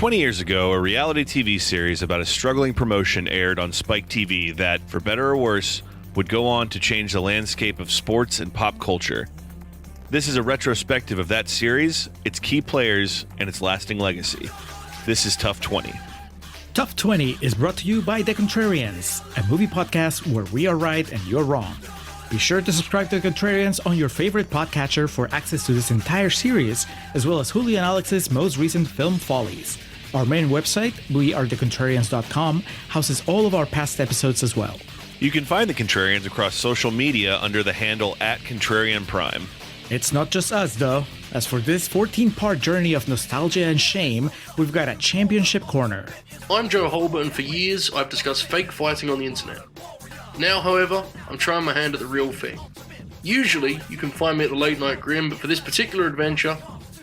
20 years ago, a reality TV series about a struggling promotion aired on Spike TV that, for better or worse, would go on to change the landscape of sports and pop culture. This is a retrospective of that series, its key players, and its lasting legacy. This is TUFtwenty. TUFtwenty is brought to you by The Contrarians, a movie podcast where we are right and you're wrong. Be sure to subscribe to The Contrarians on your favorite podcatcher for access to this entire series, as well as Julio and Alex's most recent film follies. Our main website, wearethecontrarians.com, houses all of our past episodes as well. You can find The Contrarians across social media under the handle @ContrarianPrime. It's not just us, though. As for this 14-part journey of nostalgia and shame, we've got a championship corner. I'm Joe Holbert, and for years I've discussed fake fighting on the internet. Now, however, I'm trying my hand at the real thing. Usually, you can find me at the Late Night Grim, but for this particular adventure,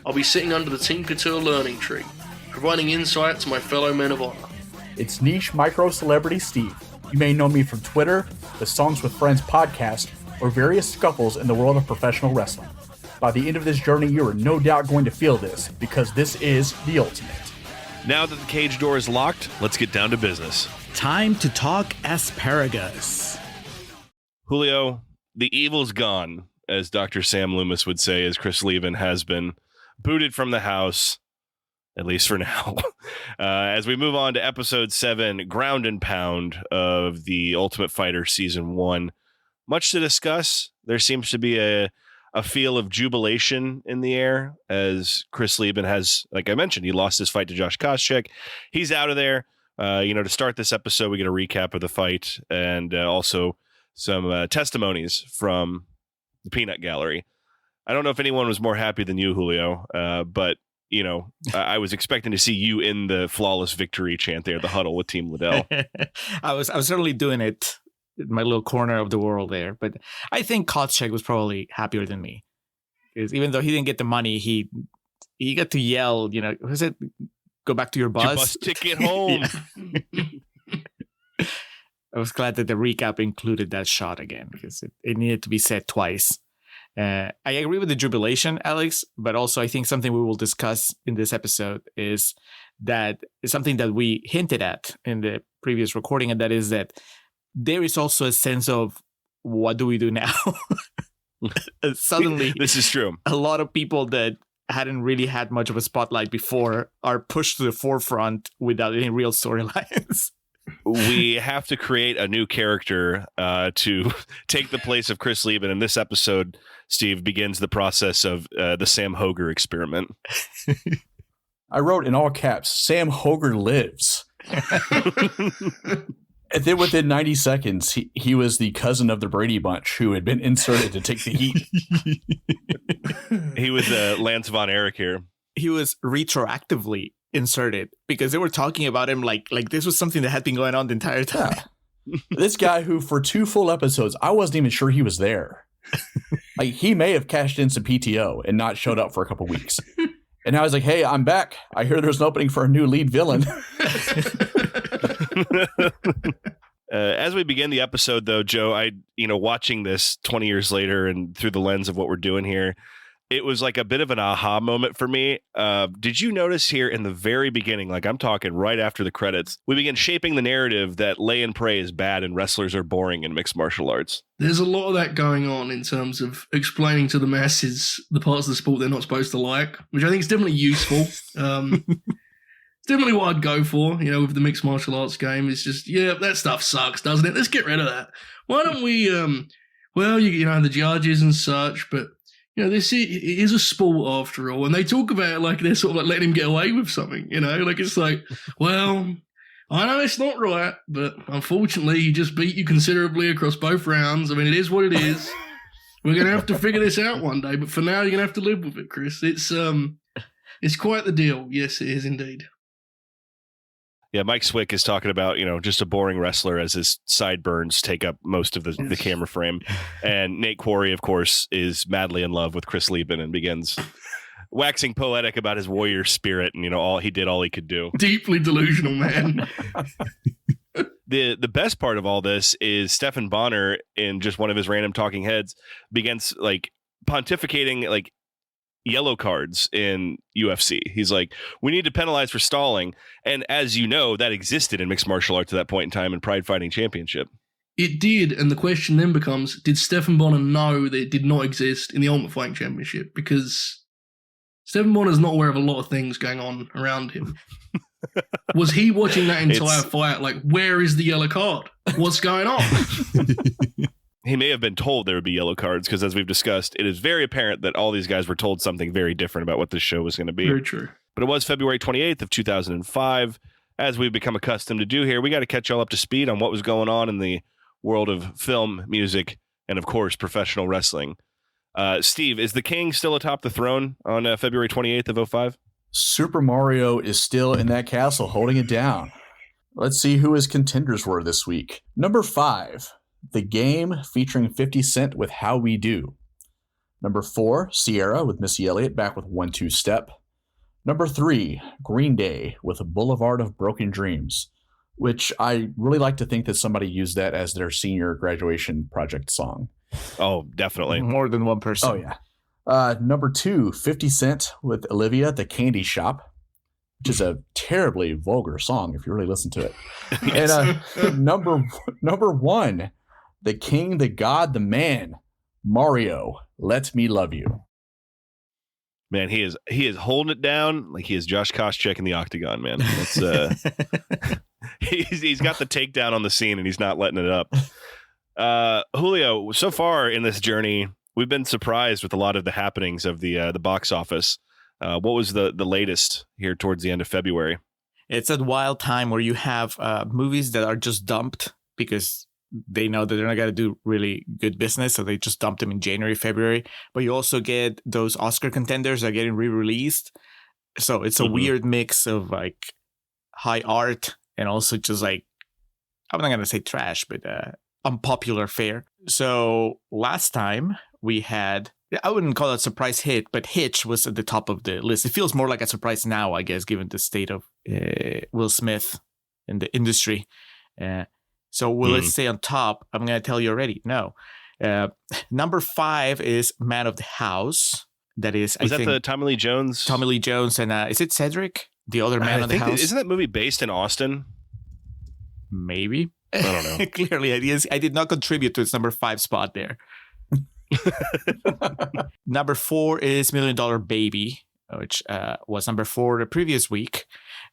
I'll be sitting under the Team Couture learning tree, providing insight to my fellow men of honor. It's niche micro-celebrity Steve. You may know me from Twitter, the Songs with Friends podcast, or various scuffles in the world of professional wrestling. By the end of this journey, you are no doubt going to feel this, because this is the ultimate. Now that the cage door is locked, let's get down to business. Time to talk asparagus. Julio, the evil's gone, as Dr. Sam Loomis would say, as Chris Leben has been booted from the house, at least for now. As we move on to episode 7, Ground and Pound of The Ultimate Fighter Season 1. Much to discuss. There seems to be a feel of jubilation in the air, as Chris Leben has, like I mentioned, he lost his fight to Josh Koscheck. He's out of there. To start this episode, we get a recap of the fight and also some testimonies from the Peanut Gallery. I don't know if anyone was more happy than you, Julio, but I was expecting to see you in the flawless victory chant there, the huddle with Team Liddell. I was certainly doing it in my little corner of the world there, but I think Koscheck was probably happier than me, because even though he didn't get the money, he got to yell, was it? Go back to your bus. Your bus ticket home. I was glad that the recap included that shot again, because it needed to be said twice. I agree with the jubilation, Alex, but also I think something we will discuss in this episode is that it's something that we hinted at in the previous recording, and that is that there is also a sense of, what do we do now? Suddenly, this is true. A lot of people that hadn't really had much of a spotlight before are pushed to the forefront without any real storylines. We have to create a new character to take the place of Chris Leben. And this episode, Steve, begins the process of the Sam Hoger experiment. I wrote in all caps, Sam Hoger lives. And then within 90 seconds, he was the cousin of the Brady Bunch who had been inserted to take the heat. He was Lance Von Erich here. He was retroactively inserted because they were talking about him like this was something that had been going on the entire time. Yeah. This guy who for 2 full episodes, I wasn't even sure he was there. Like, he may have cashed in some PTO and not showed up for a couple weeks. And now he's like, hey, I'm back. I hear there's an opening for a new lead villain. As we begin the episode, though, Joe, watching this 20 years later and through the lens of what we're doing here, it was like a bit of an aha moment for me. Did you notice here in the very beginning, like I'm talking right after the credits, we begin shaping the narrative that lay and pray is bad and wrestlers are boring in mixed martial arts? There's a lot of that going on in terms of explaining to the masses the parts of the sport they're not supposed to like, which I think is definitely useful. It's definitely what I'd go for, with the mixed martial arts game. It's just, that stuff sucks, doesn't it? Let's get rid of that. Why don't we, the judges and such, but this is a sport after all, and they talk about it like they're sort of like letting him get away with something, like it's like, well, I know it's not right, but unfortunately he just beat you considerably across both rounds. I mean, it is what it is. We're going to have to figure this out one day, but for now you're going to have to live with it, Chris. It's quite the deal. Yes, it is indeed. Yeah, Mike Swick is talking about, just a boring wrestler as his sideburns take up most of the camera frame. And Nate Quarry, of course, is madly in love with Chris Leben and begins waxing poetic about his warrior spirit and, all he could do. Deeply delusional, man. The best part of all this is Stephan Bonner, in just one of his random talking heads, begins pontificating yellow cards in UFC. He's like, we need to penalize for stalling. And as you know, that existed in mixed martial arts at that point in time in Pride Fighting Championship. It did, and the question then becomes, did Stephan Bonner know that it did not exist in the Ultimate Fighting Championship? Because Stephan Bonner's not aware of a lot of things going on around him. Was he watching that entire fight like, where is the yellow card? What's going on? He may have been told there would be yellow cards because, as we've discussed, it is very apparent that all these guys were told something very different about what this show was going to be. Very true. But it was February 28th of 2005. As we've become accustomed to do here, we got to catch y'all up to speed on what was going on in the world of film, music, and, of course, professional wrestling. Steve, is the King still atop the throne on February 28th of 05? Super Mario is still in that castle holding it down. Let's see who his contenders were this week. Number 5, The Game featuring 50 Cent with How We Do. Number 4, Sierra with Missy Elliott back with 1-2 Step. Number 3, Green Day with Boulevard of Broken Dreams, which I really like to think that somebody used that as their senior graduation project song. Oh, definitely. More than one person. Oh, yeah. Number 2, 50 Cent with Olivia, The Candy Shop, which is a terribly vulgar song if you really listen to it. And number 1, The King, the God, the Man, Mario, Let Me Love You. Man, he is holding it down like he is Josh Koscheck in the Octagon, man. That's he's got the takedown on the scene and he's not letting it up. Julio, so far in this journey, we've been surprised with a lot of the happenings of the box office. What was the latest here towards the end of February? It's a wild time where you have movies that are just dumped because they know that they're not going to do really good business. So they just dump them in January, February. But you also get those Oscar contenders that are getting re-released. So it's a weird mix of like high art and also just like, I'm not going to say trash, but unpopular fare. So last time we had, I wouldn't call it a surprise hit, but Hitch was at the top of the list. It feels more like a surprise now, I guess, given the state of Will Smith in the industry. So will it stay on top? I'm going to tell you already. No. Number 5 is Man of the House. That is, I think, the Tommy Lee Jones? Tommy Lee Jones and is it Cedric? The other Man of the House? Isn't that movie based in Austin? Maybe. I don't know. Clearly, I did not contribute to its number 5 spot there. Number 4 is $1 Million Baby, which was number 4 the previous week.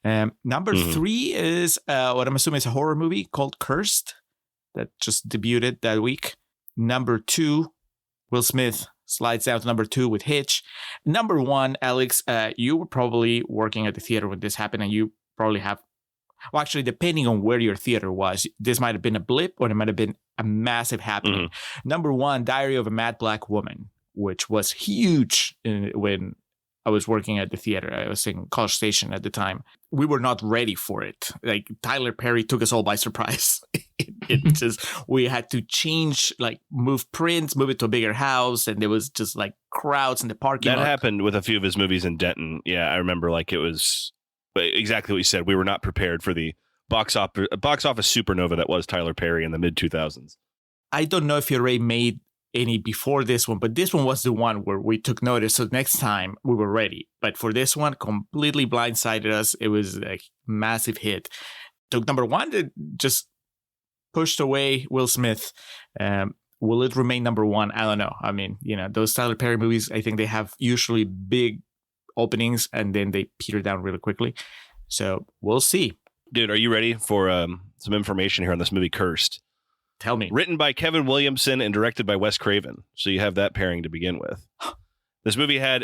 Number 3 is what I'm assuming is a horror movie called Cursed that just debuted that week. Number 2, Will Smith slides down to number 2 with Hitch. Number 1, Alex, you were probably working at the theater when this happened, and you probably have. Well, actually, depending on where your theater was, this might have been a blip or it might have been a massive happening. Number 1, Diary of a Mad Black Woman, which was huge when I was working at the theater. I was in College Station at the time. We were not ready for it. Like Tyler Perry took us all by surprise. It just, we had to change, like move prints, move it to a bigger house. And there was just like crowds in the parking lot. That happened with a few of his movies in Denton. Yeah, I remember like it was exactly what you said. We were not prepared for the box office supernova that was Tyler Perry in the mid 2000s. I don't know if he already made any before this one, but this one was the one where we took notice. So next time we were ready. But for this one, completely blindsided us. It was a massive hit. Took number 1, it just pushed away Will Smith. Will it remain number 1? I don't know. I mean, those Tyler Perry movies, I think they have usually big openings and then they peter down really quickly. So we'll see. Dude, are you ready for some information here on this movie Cursed? Tell me. Written by Kevin Williamson and directed by Wes Craven. So you have that pairing to begin with. This movie had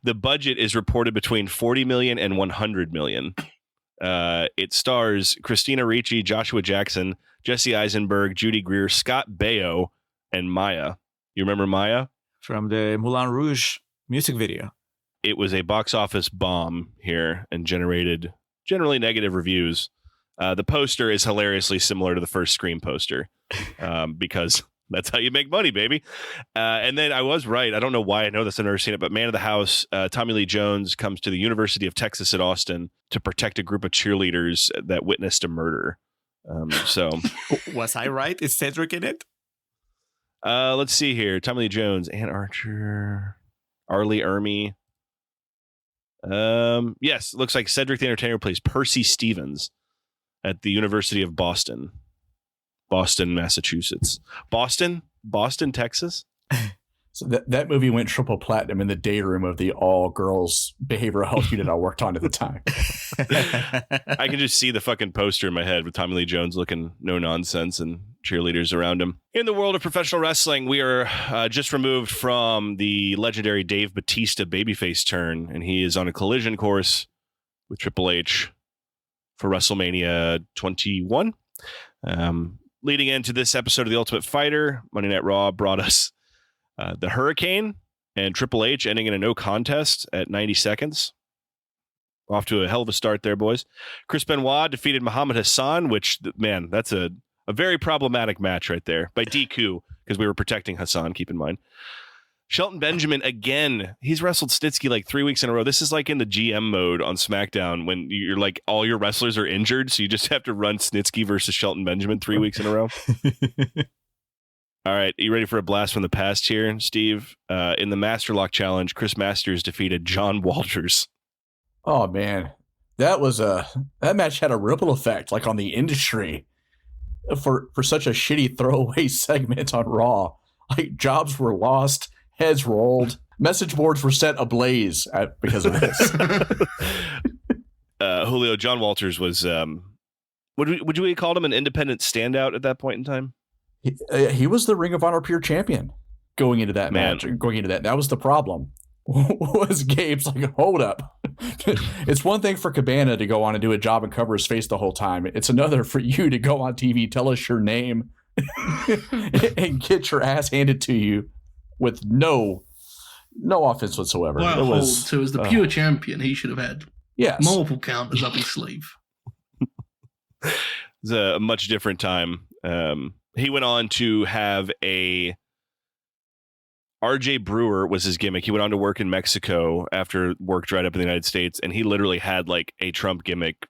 the budget is reported between $40 million and $100 million. It stars Christina Ricci, Joshua Jackson, Jesse Eisenberg, Judy Greer, Scott Baio, and Maya. You remember Maya? From the Moulin Rouge music video. It was a box office bomb here and generated generally negative reviews. The poster is hilariously similar to the first Scream poster because that's how you make money, baby. And then I was right. I don't know why I know this. I've never seen it, but Man of the House, Tommy Lee Jones comes to the University of Texas at Austin to protect a group of cheerleaders that witnessed a murder. So was I right? Is Cedric in it? Let's see here. Tommy Lee Jones, Ann Archer. Arlie Ermy. Yes, looks like Cedric the Entertainer plays Percy Stevens at the University of Boston, Massachusetts. Boston, Texas. So that movie went triple platinum in the day room of the all-girls behavioral health unit I worked on at the time. I can just see the fucking poster in my head with Tommy Lee Jones looking no nonsense and cheerleaders around him. In the world of professional wrestling, we are just removed from the legendary Dave Bautista babyface turn, and he is on a collision course with Triple H for WrestleMania 21. Leading into this episode of The Ultimate Fighter, Monday Night Raw brought us the Hurricane and Triple H ending in a no contest at 90 seconds. Off to a hell of a start there, boys. Chris Benoit defeated Muhammad Hassan, which, man, that's a very problematic match right there by DQ, because we were protecting Hassan, keep in mind. Shelton Benjamin, again, he's wrestled Snitsky like 3 weeks in a row. This is like in the GM mode on SmackDown when you're like all your wrestlers are injured, so you just have to run Snitsky versus Shelton Benjamin 3 weeks in a row. All right, you ready for a blast from the past here, Steve? In the Master Lock Challenge, Chris Masters defeated John Walters. Oh man, that match had a ripple effect, like on the industry, for such a shitty throwaway segment on Raw. Like jobs were lost, heads rolled, message boards were set ablaze because of this. Julio, John Walters was would you call him an independent standout at that point in time? He was the Ring of Honor Pure Champion going into that match. That was the problem. Was Gabe's like, hold up. It's one thing for Cabana to go on and do a job and cover his face the whole time. It's another for you to go on TV, tell us your name, and get your ass handed to you with no offense whatsoever. Well, it was the Pure Champion. He should have had multiple counters up his sleeve. It's a much different time. He went on to have RJ Brewer was his gimmick. He went on to work in Mexico after work dried up in the United States, and he literally had like a Trump gimmick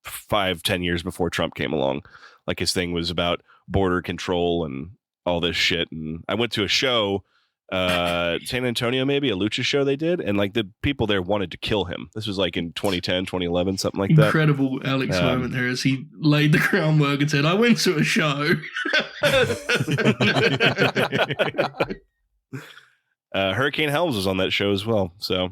5-10 years before Trump came along. Like his thing was about border control and all this shit. And I went to a show, San Antonio, maybe a lucha show they did, and like the people there wanted to kill him. This was like in 2010, 2011, something like that. Incredible Alex moment there as he laid the groundwork and said, I went to a show. Hurricane Helms was on that show as well. So,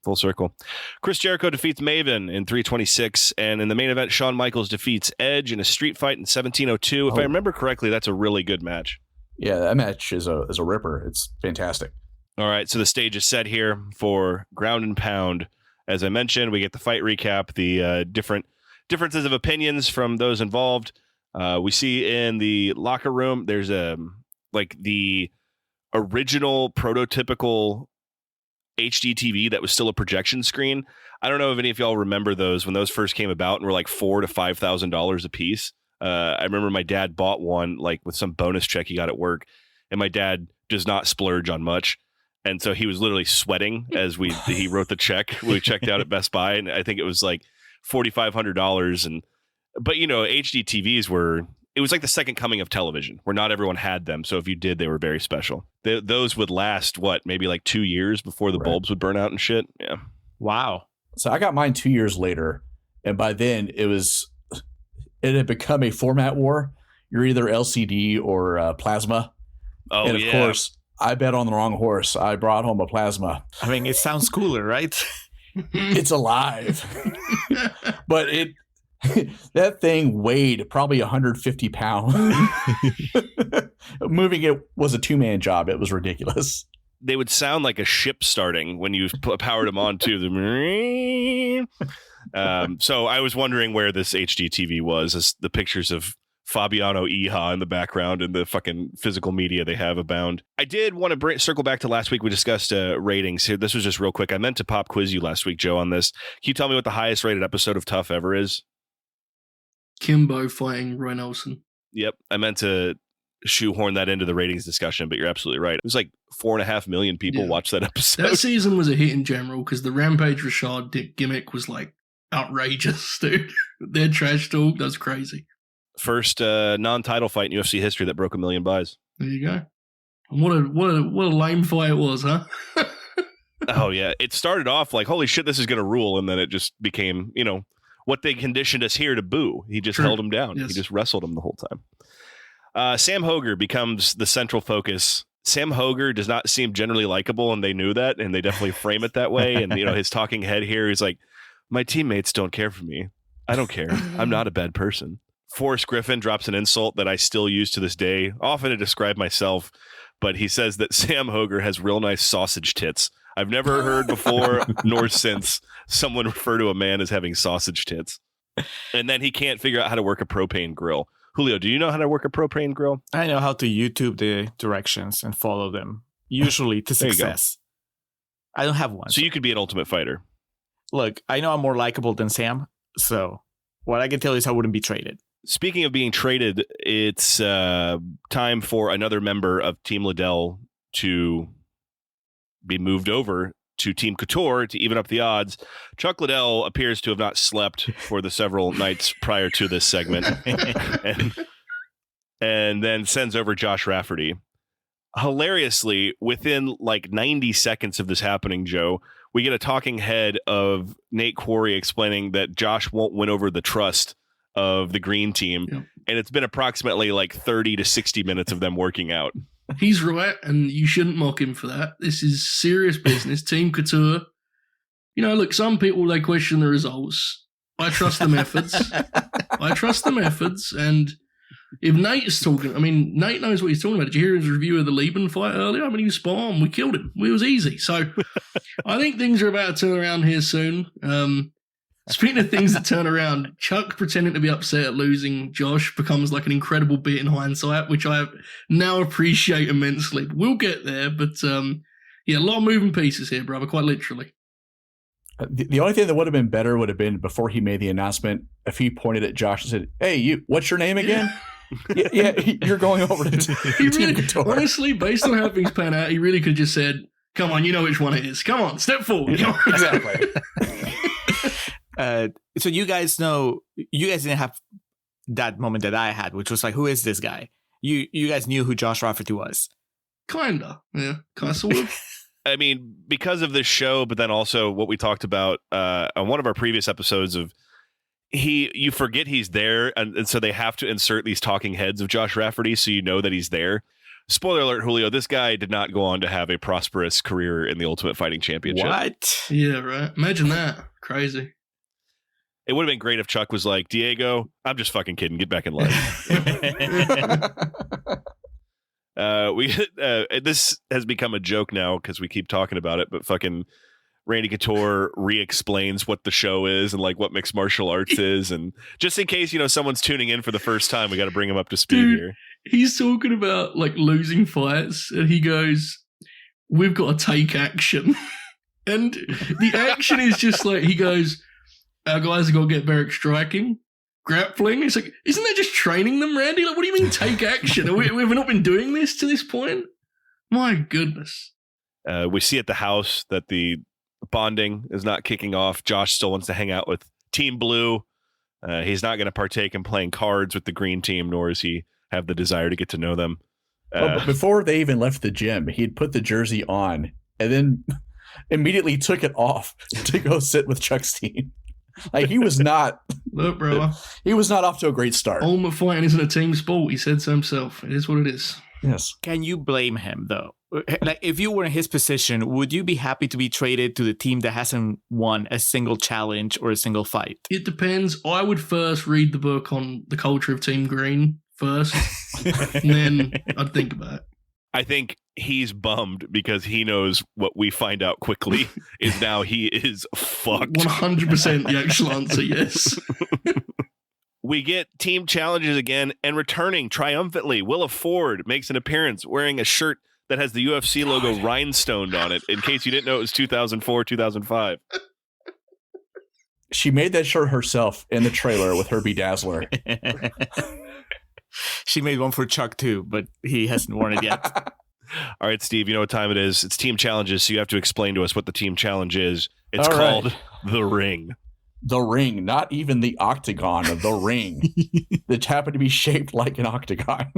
full circle. Chris Jericho defeats Maven in 326. And in the main event, Shawn Michaels defeats Edge in a street fight in 1702. If I remember correctly, that's a really good match. Yeah, that match is a ripper. It's fantastic. All right, so the stage is set here for Ground and Pound. As I mentioned, we get the fight recap, the differences of opinions from those involved. We see in the locker room, there's the original prototypical HD TV that was still a projection screen. I don't know if any of y'all remember those when those first came about and were like $4,000 to $5,000 a piece. I remember my dad bought one like with some bonus check he got at work, and my dad does not splurge on much. And so he was literally sweating as he wrote the check. We checked out at Best Buy, and I think it was like $4,500. But HD TVs it was like the second coming of television where not everyone had them. So if you did, they were very special. Those would last, maybe like 2 years before the bulbs would burn out and shit. Yeah. Wow. So I got mine 2 years later. And by then it had become a format war. You're either LCD or plasma. Oh, and of course, I bet on the wrong horse. I brought home a plasma. I mean, it sounds cooler, right? It's alive. But that thing weighed probably 150 pounds. Moving it was a two-man job. It was ridiculous. They would sound like a ship starting when you powered them on too. So I was wondering where this HD TV was. As the pictures of Fabiano Iha in the background and the fucking physical media they have abound. I did want to circle back to last week. We discussed ratings here. This was just real quick. I meant to pop quiz you last week, Joe, on this. Can you tell me what the highest rated episode of Tough ever is? Kimbo fighting Roy Nelson. Yep. I meant to shoehorn that into the ratings discussion, but you're absolutely right. It was like 4.5 million people watched that episode. That season was a hit in general because the Rampage Rashad Dick gimmick was like outrageous, dude. Their trash talk, that's crazy. First non-title fight in UFC history that broke 1 million buys. There you go. And what a lame fight it was, huh? Oh, yeah. It started off like, holy shit, this is going to rule. And then it just became, what they conditioned us here to boo. He just held him down. Yes. He just wrestled him the whole time. Sam Hoger becomes the central focus. Sam Hoger does not seem generally likable, and they knew that, and they definitely frame it that way. And, his talking head here is like, my teammates don't care for me. I don't care. I'm not a bad person. Forrest Griffin drops an insult that I still use to this day, often to describe myself, but he says that Sam Hoger has real nice sausage tits. I've never heard before nor since someone refer to a man as having sausage tits. And then he can't figure out how to work a propane grill. Julio, do you know how to work a propane grill? I know how to YouTube the directions and follow them, usually to success. I don't have one. So you could be an Ultimate Fighter. Look, I know I'm more likable than Sam, so what I can tell you is I wouldn't be traded. Speaking of being traded, it's time for another member of Team Liddell to be moved over to Team Couture to even up the odds. Chuck Liddell appears to have not slept for the several nights prior to this segment and then sends over Josh Rafferty. Hilariously, within like 90 seconds of this happening, Joe, we get a talking head of Nate Quarry explaining that Josh won't win over the trust of the green team. Yep. And it's been approximately like 30 to 60 minutes of them working out. He's right, and you shouldn't mock him for that. This is serious business. Team Couture. Look, some people, they question the results. I trust the methods. And if Nate is talking, Nate knows what he's talking about. Did you hear his review of the Leben fight earlier? He was spot on. We killed him. It was easy. So I think things are about to turn around here soon. Speaking of things that turn around, Chuck pretending to be upset at losing Josh becomes like an incredible bit in hindsight, which I now appreciate immensely. We'll get there, but a lot of moving pieces here, brother, quite literally. The only thing that would have been better would have been before he made the announcement, if he pointed at Josh and said, hey, what's your name again? Yeah, you're going over to Team Couture. Honestly, based on how things pan out, he really could have just said, come on, you know which one it is. Come on, step forward. Yeah, exactly. So you guys didn't have that moment that I had, which was like, who is this guy? You guys knew who Josh Rafferty was. Kinda. Yeah. Kinda sort of. Because of this show, but then also what we talked about on one of our previous episodes of you forget he's there, and so they have to insert these talking heads of Josh Rafferty so you know that he's there. Spoiler alert, Julio, this guy did not go on to have a prosperous career in the Ultimate Fighting Championship. What? Yeah, right. Imagine that. Crazy. It would have been great if Chuck was like, Diego, I'm just fucking kidding. Get back in line. This has become a joke now because we keep talking about it, but fucking Randy Couture re-explains what the show is and like what mixed martial arts is. And just in case, someone's tuning in for the first time, we got to bring him up to speed here. He's talking about like losing fights and he goes, we've got to take action. And the action is just like, he goes, our guys have got to get better at striking, grappling. It's like, isn't that just training them, Randy? Like, what do you mean take action? We've not been doing this to this point? My goodness. We see at the house that the bonding is not kicking off. Josh still wants to hang out with Team Blue. He's not going to partake in playing cards with the green team, nor does he have the desire to get to know them. But before they even left the gym, he'd put the jersey on and then immediately took it off to go sit with Chuck's team. Like, he was not. Look, bro. He was not off to a great start. Ultimate fighting isn't a team sport. He said so himself. It is what it is. Yes. Can you blame him, though? Like, if you were in his position, would you be happy to be traded to the team that hasn't won a single challenge or a single fight? It depends. I would first read the book on the culture of Team Green first, and then I'd think about it. I think he's bummed because he knows what we find out quickly is now he is fucked. 100% the actual answer, yes. We get team challenges again, and returning triumphantly, Willa Ford makes an appearance wearing a shirt that has the UFC logo rhinestoned on it, in case you didn't know it was 2004, 2005. She made that shirt herself in the trailer with her bedazzler. She made one for Chuck too, but he hasn't worn it yet. All right, Steve, you know what time it is. It's team challenges, so you have to explain to us what the team challenge is. It's called The Ring. The ring, not even the octagon of the ring. That happened to be shaped like an octagon.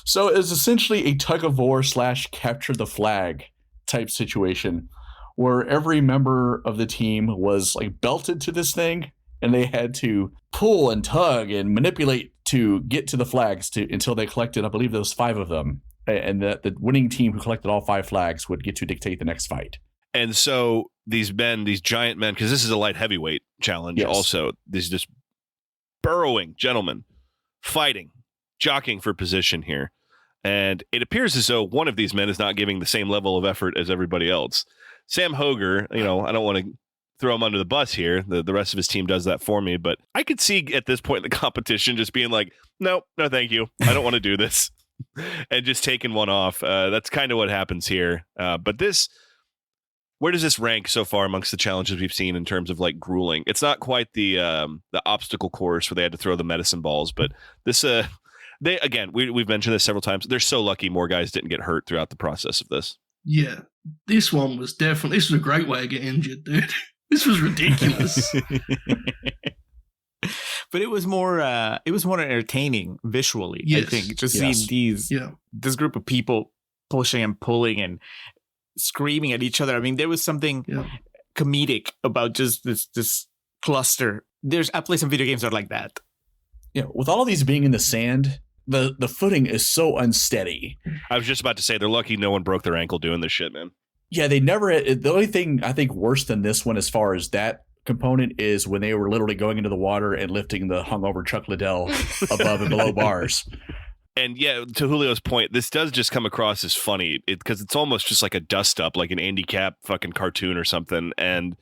So it's essentially a tug of war / capture the flag type situation where every member of the team was like belted to this thing, and they had to pull and tug and manipulate to get to the flags until they collected, I believe there was 5 of them. And the winning team who collected all 5 flags would get to dictate the next fight. And so these giant men, because this is a light heavyweight challenge also, these just burrowing gentlemen fighting, jockeying for position here. And it appears as though one of these men is not giving the same level of effort as everybody else. Sam Hoger, I don't want to throw him under the bus here. The rest of his team does that for me. But I could see at this point in the competition just being like, no, thank you. I don't want to do this. And just taking one off. That's kind of what happens here. But where does this rank so far amongst the challenges we've seen in terms of like grueling? It's not quite the obstacle course where they had to throw the medicine balls, but this we've mentioned this several times. They're so lucky more guys didn't get hurt throughout the process of this. Yeah, this was a great way to get injured, dude. This was ridiculous. But it was more entertaining visually, I think. Just seeing this group of people pushing and pulling and screaming at each other. I mean, there was something comedic about just this cluster. I've played some video games that are like that. Yeah, with all of these being in the sand, the footing is so unsteady. I was just about to say they're lucky no one broke their ankle doing this shit, man. Yeah, they never. The only thing I think worse than this one, as far as that component, is when they were literally going into the water and lifting the hungover Chuck Liddell above and below bars. And yeah, to Julio's point, this does just come across as funny because it's almost just like a dust up, like an Andy Cap fucking cartoon or something. And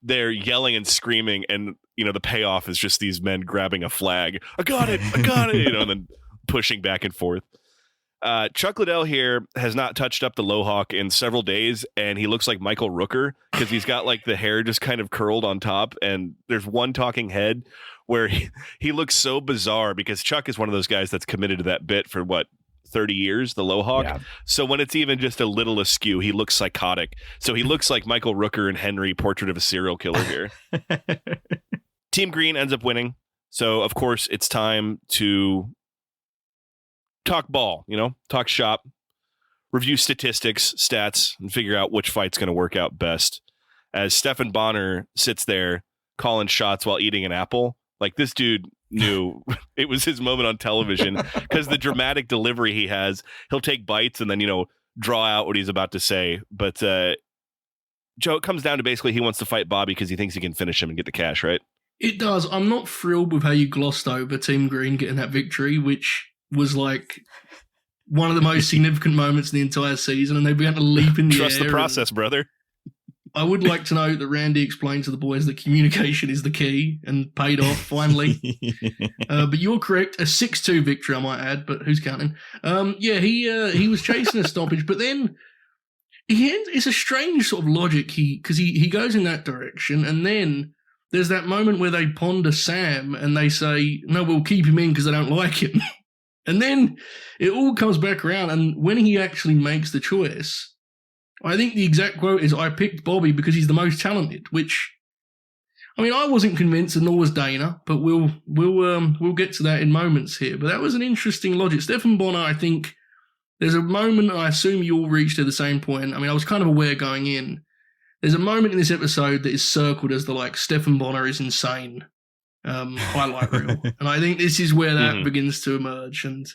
they're yelling and screaming, and the payoff is just these men grabbing a flag. I got it, and then pushing back and forth. Chuck Liddell here has not touched up the Lohawk in several days, and he looks like Michael Rooker because he's got like the hair just kind of curled on top, and there's one talking head where he looks so bizarre because Chuck is one of those guys that's committed to that bit for 30 years, the Lohawk. Yeah. So when it's even just a little askew, he looks psychotic. So he looks like Michael Rooker and Henry, Portrait of a Serial Killer here. Team Green ends up winning. So of course it's time to talk ball, talk shop, review statistics, stats, and figure out which fight's going to work out best. As Stephan Bonner sits there calling shots while eating an apple, like this dude knew it was his moment on television because the dramatic delivery he has, he'll take bites and then, draw out what he's about to say. But Joe, it comes down to basically he wants to fight Bobby because he thinks he can finish him and get the cash, right? It does. I'm not thrilled with how you glossed over Team Green getting that victory, which was like one of the most significant moments in the entire season, and they began to leap in the air. Trust the process, brother. I would like to note that Randy explained to the boys that communication is the key and paid off finally. But you're correct, a 6-2 victory, I might add, but who's counting? He was chasing a stoppage, but then it's a strange sort of logic because he goes in that direction, and then there's that moment where they ponder Sam and they say, no, we'll keep him in because I don't like him. And then it all comes back around, and when he actually makes the choice, I think the exact quote is, I picked Bobby because he's the most talented, which, I mean, I wasn't convinced, and nor was Dana, but we'll get to that in moments here. But that was an interesting logic. Stephan Bonner, I think, there's a moment, and I assume you all reached at the same point. I mean, I was kind of aware going in. There's a moment in this episode that is circled as the, Stephan Bonner is insane highlight reel. And I think this is where that begins to emerge. And,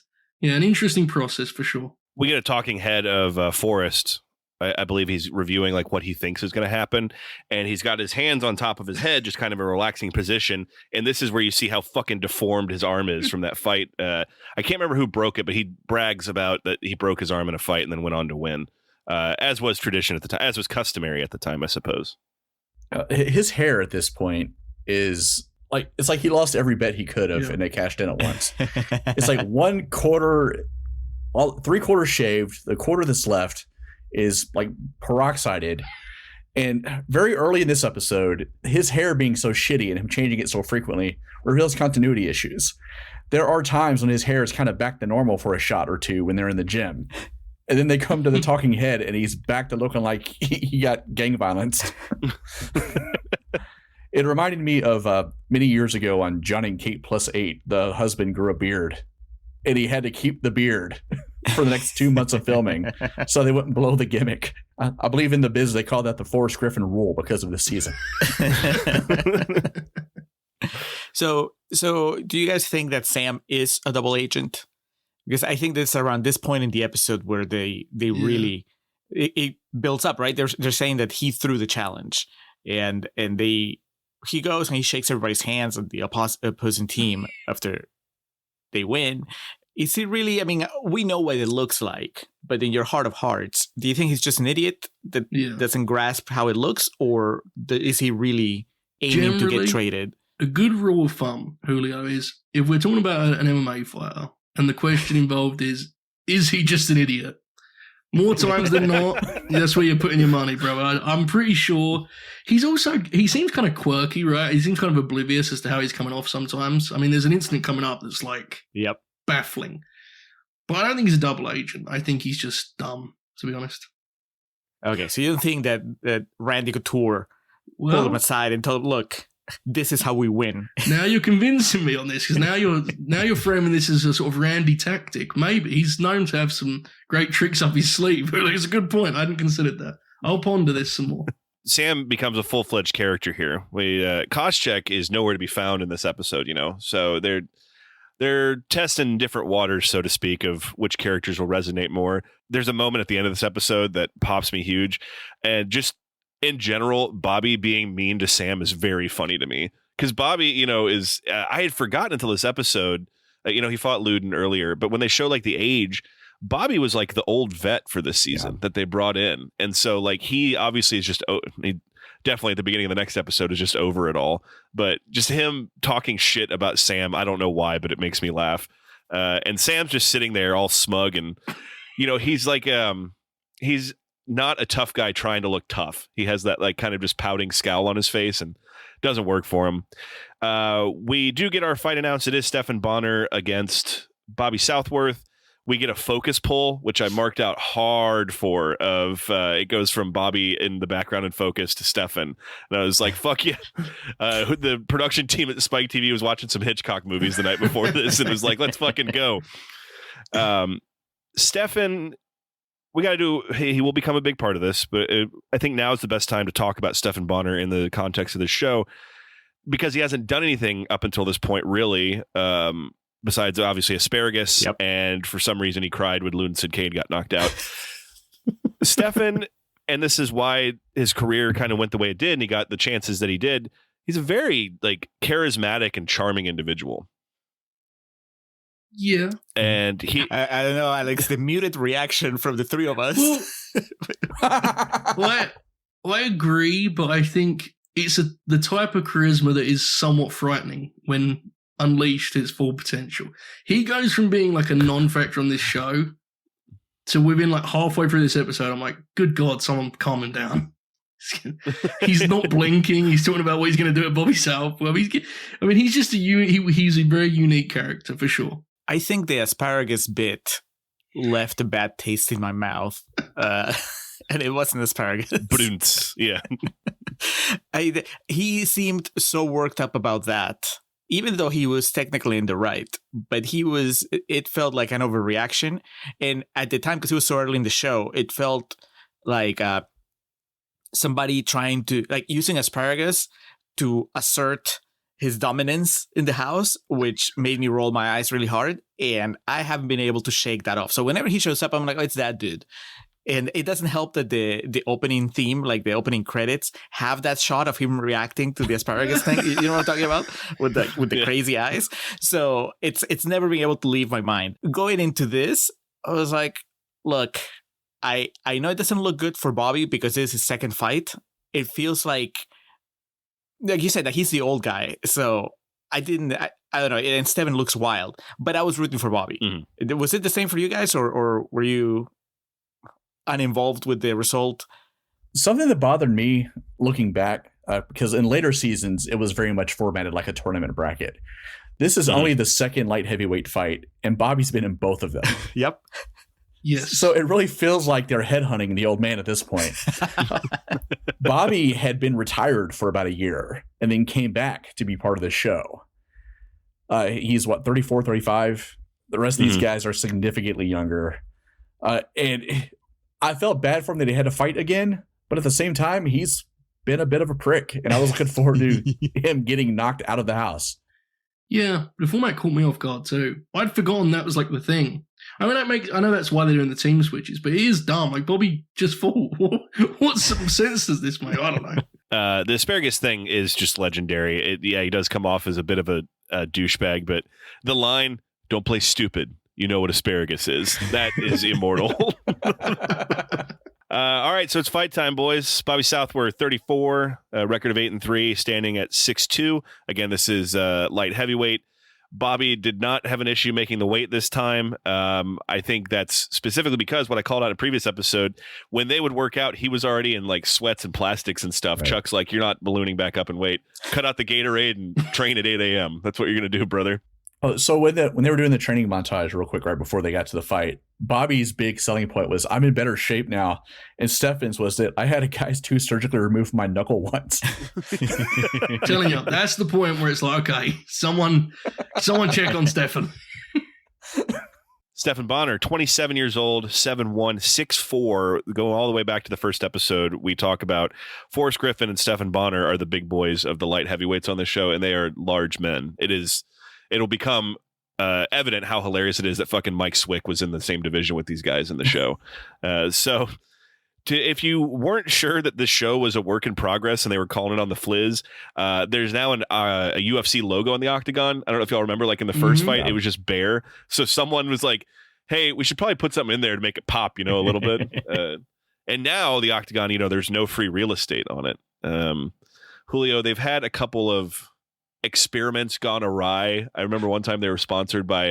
yeah, an interesting process for sure. We get a talking head of Forrest. I believe he's reviewing what he thinks is going to happen, and he's got his hands on top of his head, just kind of a relaxing position. And this is where you see how fucking deformed his arm is from that fight. I can't remember who broke it, but he brags about that he broke his arm in a fight and then went on to win, as was tradition at the time, as was customary at the time, I suppose. His hair at this point is it's like he lost every bet he could have, and they cashed in at once. It's like 1/4, 3/4 shaved, the quarter that's left is peroxided. And very early in this episode, his hair being so shitty and him changing it so frequently reveals continuity issues. There are times when his hair is kind of back to normal for a shot or two when they're in the gym. And then they come to the talking head and he's back to looking like he got gang violence. It reminded me of many years ago on Johnny and Kate +8, the husband grew a beard and he had to keep the beard for the next 2 months of filming so they wouldn't blow the gimmick. I believe in the biz they call that the Forrest Griffin rule because of the season. So do you guys think that Sam is a double agent? Because I think that's around this point in the episode where they really it builds up, right? They're saying that he threw the challenge, and he goes and he shakes everybody's hands on the opposing team after they win. Is he really? I mean, we know what it looks like, but in your heart of hearts, do you think he's just an idiot that doesn't grasp how it looks, or is he really aiming to get traded? A good rule of thumb, Julio, is if we're talking about an MMA fighter and the question involved is he just an idiot? More times than not, that's where you're putting your money, bro. I'm pretty sure he seems kind of quirky, right? He seems kind of oblivious as to how he's coming off sometimes. I mean, there's an incident coming up that's like baffling. But I don't think he's a double agent. I think he's just dumb, to be honest. Okay, so you don't think that Randy Couture pulled him aside and told him, look, this is how we win. Now you're convincing me on this, because now you're framing this as a sort of Randy tactic. Maybe he's known to have some great tricks up his sleeve. It's a good point. I hadn't considered that. I'll ponder this some more. Sam becomes a full-fledged character here. Koscheck is nowhere to be found in this episode, so they're testing different waters, so to speak, of which characters will resonate more. There's a moment at the end of this episode that pops me huge, and just in general, Bobby being mean to Sam is very funny to me, because Bobby, is I had forgotten until this episode. He fought Luden earlier, but when they show like the age, Bobby was like the old vet for this season that they brought in, and so like he obviously is just he definitely at the beginning of the next episode is just over it all. But just him talking shit about Sam, I don't know why, but it makes me laugh. And Sam's just sitting there all smug, and he's like he's not a tough guy trying to look tough. He has that like kind of just pouting scowl on his face, and doesn't work for him. We do get our fight announced. It is Stephan Bonnar against Bobby Southworth. We get a focus pull, which I marked out hard for. It goes from Bobby in the background in focus to Stephan, and I was like, "Fuck yeah!" The production team at Spike TV was watching some Hitchcock movies the night before this, and it was like, "Let's fucking go." Stephan, we got to do. He will become a big part of this, but I think now is the best time to talk about Stephan Bonnar in the context of the show, because he hasn't done anything up until this point, really. Besides obviously asparagus, and for some reason he cried when Luden Kincaid got knocked out. Stephan, and this is why his career kind of went the way it did, and he got the chances that he did. He's a very like charismatic and charming individual. Yeah, and I don't know, Alex. The muted reaction from the three of us. Well, I agree, but I think it's the type of charisma that is somewhat frightening when unleashed its full potential. He goes from being like a non-factor on this show to within like halfway through this episode, I'm like, good God, someone calm him down. He's not blinking. He's talking about what he's going to do at Bobby South. Well, he's just he's a very unique character for sure. I think the asparagus bit left a bad taste in my mouth. And it wasn't asparagus. Brunt. Yeah. He seemed so worked up about that, even though he was technically in the right, but it felt like an overreaction. And at the time, because it was so early in the show, it felt like somebody trying to, like, using asparagus to assert his dominance in the house, which made me roll my eyes really hard. And I haven't been able to shake that off. So whenever he shows up, I'm like, oh, it's that dude. And it doesn't help that the opening theme, like the opening credits, have that shot of him reacting to the asparagus thing. You know what I'm talking about? With the crazy eyes. So it's never been able to leave my mind. Going into this, I was like, look, I know it doesn't look good for Bobby because this is his second fight. It feels like you said, that he's the old guy. So I don't know. And Stephan looks wild, but I was rooting for Bobby. Mm-hmm. Was it the same for you guys, or were you uninvolved with the result? Something that bothered me looking back, because in later seasons, it was very much formatted like a tournament bracket. This is only the second light heavyweight fight, and Bobby's been in both of them. Yep. Yes. So it really feels like they're headhunting the old man at this point. Bobby had been retired for about a year and then came back to be part of the show. He's 34, 35. The rest of these guys are significantly younger. And I felt bad for him that he had to fight again, but at the same time, he's been a bit of a prick, and I was looking forward to him getting knocked out of the house. Yeah, the format caught me off guard too. I'd forgotten that was like the thing. I mean, I know that's why they're doing the team switches, but it is dumb. Like, Bobby just fought. What sense does this make? I don't know. The asparagus thing is just legendary. He does come off as a bit of a douchebag, but the line, "Don't play stupid. You know what asparagus is." That is immortal. All right, so it's fight time, boys. Bobby Southworth, 34, record of 8-3, standing at 6'2". Again, this is light heavyweight. Bobby did not have an issue making the weight this time. I think that's specifically because what I called out in a previous episode, when they would work out, he was already in like sweats and plastics and stuff. Right. Chuck's like, "You're not ballooning back up in weight. Cut out the Gatorade and train at 8 a.m. That's what you're going to do, brother." Oh, so when they were doing the training montage real quick right before they got to the fight, Bobby's big selling point was, "I'm in better shape now." And Stefan's was that, "I had a guy's tooth surgically removed from my knuckle once." Telling you, that's the point where it's like, okay, someone check on Stefan. Stefan Bonner, 27 years old, 7'1", 6'4", going all the way back to the first episode. We talk about Forrest Griffin and Stefan Bonner are the big boys of the light heavyweights on this show, and they are large men. It'll become evident how hilarious it is that fucking Mike Swick was in the same division with these guys in the show. So if you weren't sure that this show was a work in progress and they were calling it on the Fliz, there's now a UFC logo on the octagon. I don't know if y'all remember, like in the first fight, it was just bare. So someone was like, "Hey, we should probably put something in there to make it pop, a little bit." And now the octagon, there's no free real estate on it. Julio, they've had a couple of experiments gone awry. I remember one time they were sponsored by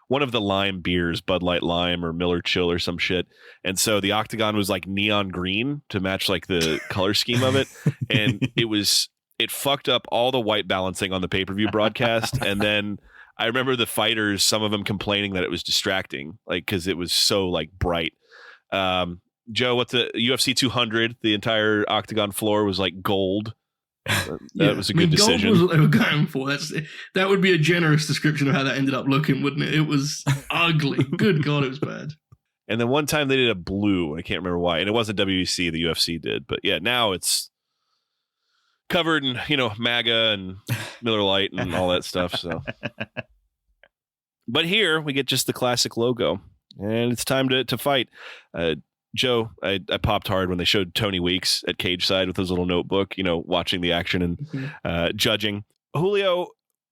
one of the lime beers, Bud Light Lime or Miller Chill or some shit. And so the octagon was like neon green to match like the color scheme of it. And it fucked up all the white balancing on the pay-per-view broadcast. And then I remember the fighters, some of them complaining that it was distracting, like, cause it was so like bright. Joe, what's the UFC 200? The entire octagon floor was like gold. That was a good decision. Gold was what they were going for. That would be a generous description of how that ended up looking, wouldn't it? It was ugly. Good God, it was bad. And then one time they did a blue. I can't remember why. And it wasn't WEC. The UFC did. But yeah, now it's covered in, MAGA and Miller Lite and all that stuff. So, but here we get just the classic logo, and it's time to fight. Joe, I popped hard when they showed Tony Weeks at cage side with his little notebook, watching the action and judging. Julio,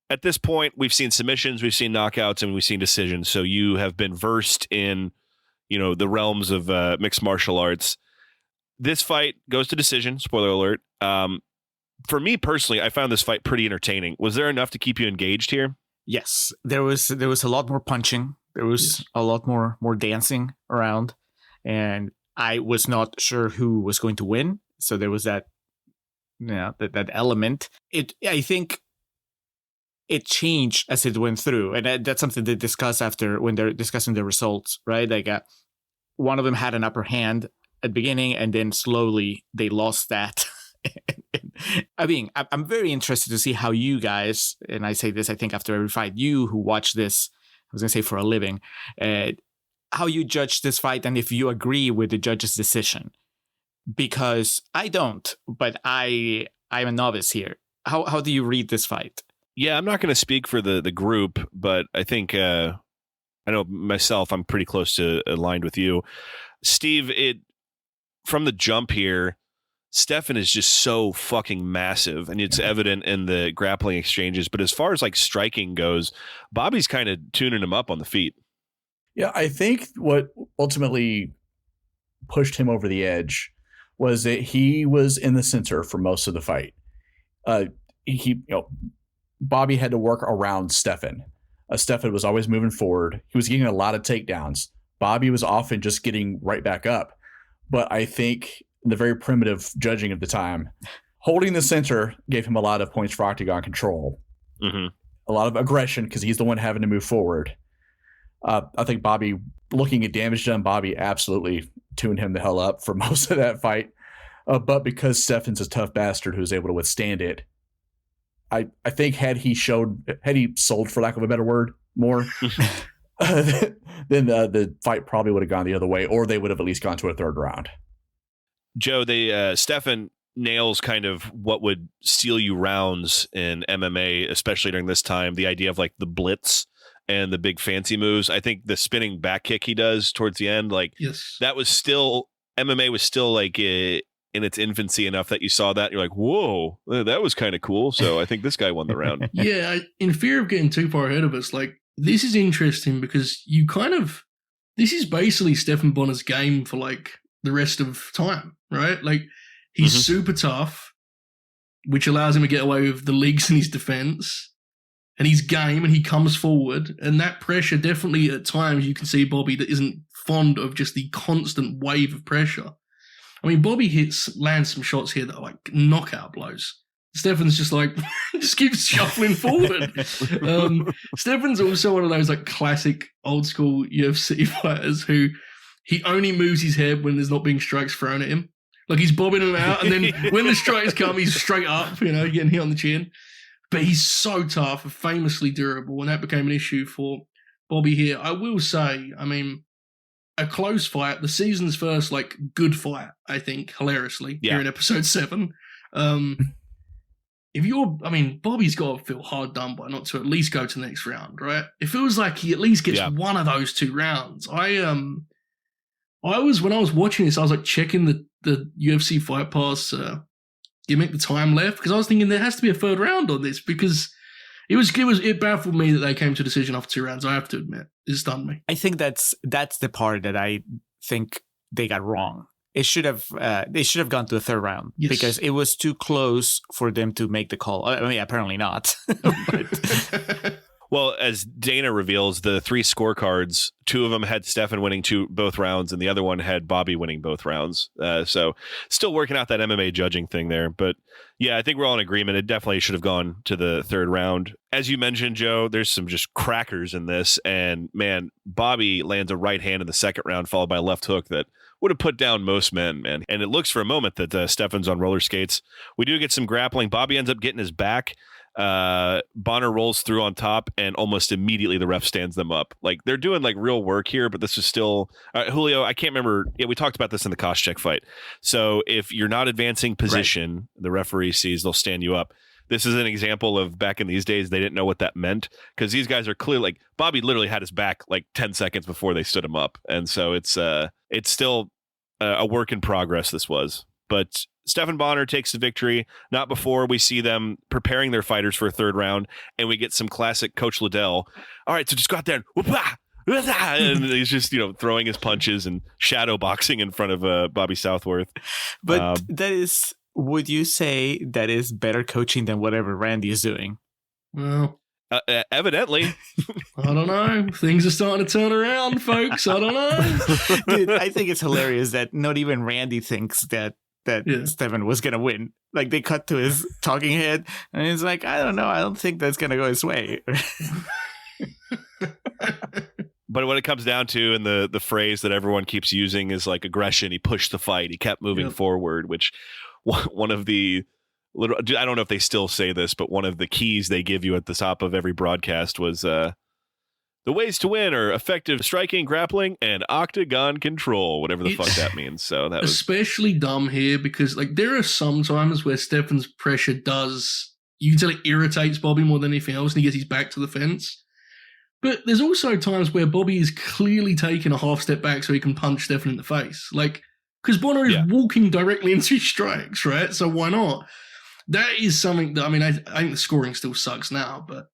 at this point, we've seen submissions, we've seen knockouts, and we've seen decisions. So you have been versed in, the realms of mixed martial arts. This fight goes to decision. Spoiler alert. For me personally, I found this fight pretty entertaining. Was there enough to keep you engaged here? Yes, there was a lot more punching. There was a lot more dancing around. And I was not sure who was going to win. So there was that element. I think it changed as it went through. And that's something they discuss after when they're discussing the results, right? Like one of them had an upper hand at the beginning, and then slowly they lost that. I mean, I'm very interested to see how you guys, and I say this, I think after every fight, you who watch this, I was going to say for a living, how you judge this fight and if you agree with the judge's decision. Because I don't, but I'm a novice here. How do you read this fight? Yeah, I'm not going to speak for the group, but I think I know myself, I'm pretty close to aligned with you. Steve, from the jump here, Stefan is just so fucking massive, and it's evident in the grappling exchanges. But as far as like striking goes, Bobby's kind of tuning him up on the feet. Yeah, I think what ultimately pushed him over the edge was that he was in the center for most of the fight. Bobby had to work around Stefan. Stefan was always moving forward. He was getting a lot of takedowns. Bobby was often just getting right back up. But I think the very primitive judging of the time, holding the center gave him a lot of points for octagon control. Mm-hmm. A lot of aggression because he's the one having to move forward. I think Bobby, looking at damage done, Bobby absolutely tuned him the hell up for most of that fight. But because Stefan's a tough bastard who was able to withstand it, I think had he sold, for lack of a better word, more, then the fight probably would have gone the other way, or they would have at least gone to a third round. Joe, Stefan nails kind of what would steal you rounds in MMA, especially during this time. The idea of like the blitz and the big fancy moves. I think the spinning back kick he does towards the end, like that was still MMA was still like in its infancy enough that you saw that and you're like, whoa, that was kind of cool. So I think this guy won the round. Yeah, in fear of getting too far ahead of us, like this is interesting because this is basically Stephan Bonner's game for like the rest of time, right? Like he's super tough, which allows him to get away with the legs in his defense, and he's game and he comes forward, and that pressure definitely at times you can see Bobby that isn't fond of just the constant wave of pressure. I mean, Bobby lands some shots here that are like knockout blows. Stefan's just like, just keeps shuffling forward. Stefan's also one of those like classic old school UFC fighters who he only moves his head when there's not being strikes thrown at him. Like he's bobbing them out, and then when the strikes come, he's straight up, getting hit on the chin. But he's so tough and famously durable, and that became an issue for Bobby here. I will say, I mean, a close fight, the season's first, like, good fight, I think, hilariously, here in episode 7. Bobby's got to feel hard done by not to at least go to the next round, right? It feels like he at least gets one of those 2 rounds. When I was watching this, I was like checking the UFC Fight Pass gimmick, the time left, because I was thinking there has to be a third round on this, because it baffled me that they came to a decision after 2 rounds. I have to admit, it stunned me. I think that's the part that I think they got wrong. They should have gone to the third round because it was too close for them to make the call. I mean, apparently not. But well, as Dana reveals, the 3 scorecards, 2 of them had Stefan winning both rounds, and the other one had Bobby winning both rounds. So still working out that MMA judging thing there. But yeah, I think we're all in agreement. It definitely should have gone to the third round. As you mentioned, Joe, there's some just crackers in this. And man, Bobby lands a right hand in the second round, followed by a left hook that would have put down most men, man. And it looks for a moment that Stefan's on roller skates. We do get some grappling. Bobby ends up getting his back. Bonner rolls through on top, and almost immediately the ref stands them up. Like they're doing like real work here, but this is still Julio. I can't remember. Yeah, we talked about this in the Koscheck fight. So if you're not advancing position, the referee sees, they'll stand you up. This is an example of back in these days, they didn't know what that meant, because these guys are clearly like Bobby literally had his back like 10 seconds before they stood him up. And so it's still a work in progress. This was, but Stephan Bonner takes the victory, not before we see them preparing their fighters for a third round, and we get some classic Coach Liddell. All right, so just go out there and whoop-ah, and he's just throwing his punches and shadow boxing in front of Bobby Southworth. But would you say that is better coaching than whatever Randy is doing? Well, evidently. I don't know. Things are starting to turn around, folks. I don't know. Dude, I think it's hilarious that not even Randy thinks that Stephan was going to win. Like they cut to his talking head and he's like, I don't know. I don't think that's going to go his way. But what it comes down to, and the phrase that everyone keeps using is like aggression. He pushed the fight. He kept moving forward, which one of the I don't know if they still say this, but one of the keys they give you at the top of every broadcast was the ways to win are effective striking, grappling, and octagon control, whatever the fuck that means. So that was especially dumb here because like there are some times where Stefan's pressure you can tell it irritates Bobby more than anything else, and he gets his back to the fence. But there's also times where Bobby is clearly taking a half step back so he can punch Stefan in the face. Like, because Bonner is walking directly into his strikes, right? So why not? That is something that, I mean, I think the scoring still sucks now, but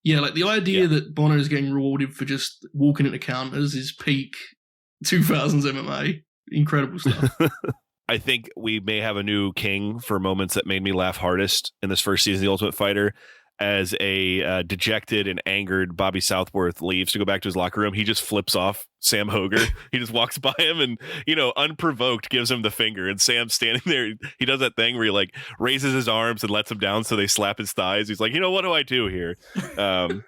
yeah, like the idea that Bonner is getting rewarded for just walking into counters is peak 2000s MMA. Incredible stuff. I think we may have a new king for moments that made me laugh hardest in this first season of The Ultimate Fighter. As a dejected and angered Bobby Southworth leaves to go back to his locker room, he just flips off Sam Hoger. He just walks by him and, unprovoked gives him the finger. And Sam's standing there. He does that thing where he like raises his arms and lets him down so they slap his thighs. He's like, what do I do here? And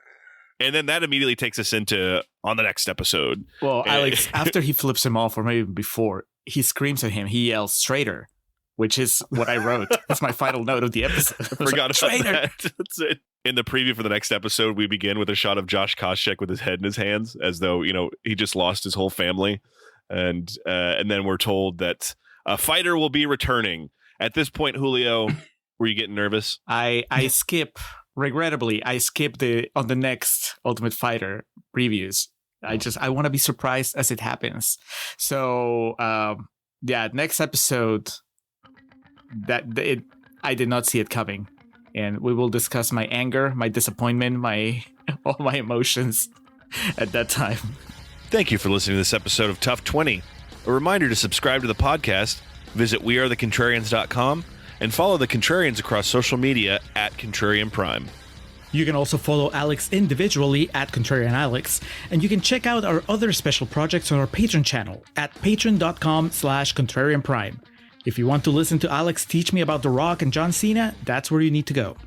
then that immediately takes us into on the next episode. Well, Alex, after he flips him off, or maybe before, he screams at him. He yells, "Traitor," which is what I wrote. That's my final note of the episode. I forgot about that. That's it. in the preview for the next episode, we begin with a shot of Josh Koscheck with his head in his hands, as though, he just lost his whole family. And then we're told that a fighter will be returning. At this point, Julio, were you getting nervous? Regrettably, I skip on the next Ultimate Fighter previews. I want to be surprised as it happens. So, next episode, I did not see it coming. And we will discuss my anger, my disappointment, all my emotions at that time. Thank you for listening to this episode of TUFtwenty. A reminder to subscribe to the podcast, visit wearethecontrarians.com, and follow the Contrarians across social media at Contrarian Prime. You can also follow Alex individually at Contrarian Alex, and you can check out our other special projects on our Patreon channel at patreon.com/Contrarian Prime. If you want to listen to Alex teach me about The Rock and John Cena, that's where you need to go.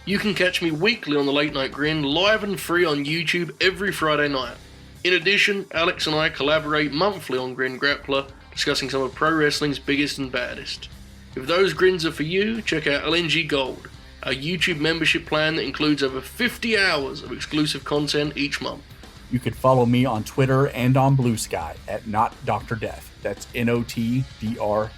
You can catch me weekly on the Late Night Grin, live and free on YouTube every Friday night. In addition, Alex and I collaborate monthly on Grin Grappler, discussing some of pro wrestling's biggest and baddest. If those grins are for you, check out LNG Gold, our YouTube membership plan that includes over 50 hours of exclusive content each month. You can follow me on Twitter and on Blue Sky at NotDrDeath. That's NotDreath.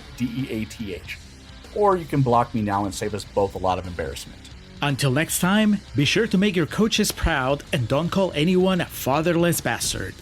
Or you can block me now and save us both a lot of embarrassment. Until next time, be sure to make your coaches proud and don't call anyone a fatherless bastard.